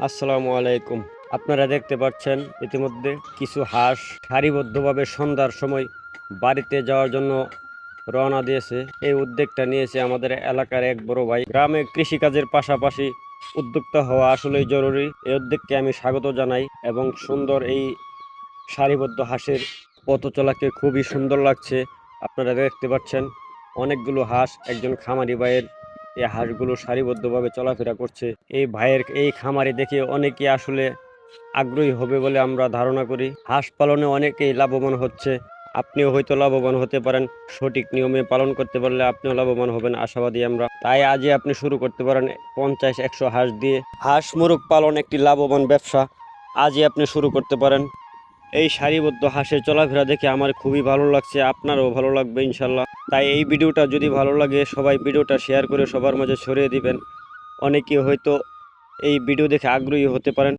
আসসালামু আলাইকুম। আপনারা দেখতে পাচ্ছেন ইতিমধ্যে কিছু হাঁস সারিবদ্ধভাবে সন্ধ্যার সময় বাড়িতে যাওয়ার জন্য রওনা দিয়েছে। এই উদ্যোগটা নিয়েছে আমাদের এলাকার এক বড় ভাই। গ্রামে কৃষিকাজের পাশাপাশি উদ্যোক্তা হওয়া আসলেই জরুরি। এই উদ্যোগকে আমি স্বাগত জানাই এবং সুন্দর এই সারিবদ্ধ হাঁসের পথ চলাকে খুবই সুন্দর লাগছে। আপনারা দেখতে পাচ্ছেন অনেকগুলো হাঁস একজন খামারি ভাইয়ের এই হাঁসগুলো সারিবদ্ধভাবে চলাফেরা করছে। এই ভাইয়ের এই খামারে দেখে অনেকে আসলে আগ্রহী হবে বলে আমরা ধারণা করি। হাঁস পালনে অনেকেই লাভবান হচ্ছে। আপনিও হয়তো লাভবান হতে পারেন। সঠিক নিয়মে পালন করতে পারলে আপনিও লাভবান হবেন আশাবাদী আমরা। তাই আজই আপনি শুরু করতে পারেন 50-100 হাঁস দিয়ে। হাঁস মুরগ পালন একটি লাভবান ব্যবসা। আজই আপনি শুরু করতে পারেন। এই সারিবদ্ধ হাঁসের চলাফেরা দেখে আমার খুবই ভালো লাগছে, আপনারও ভালো লাগবে ইনশাল্লাহ। তাই এই ভিডিওটা যদি ভালো লাগে সবাই ভিডিওটা শেয়ার করে সবার মাঝে ছড়িয়ে দিবেন। অনেকে হয়তো এই ভিডিও দেখে আগ্রহী হতে পারেন।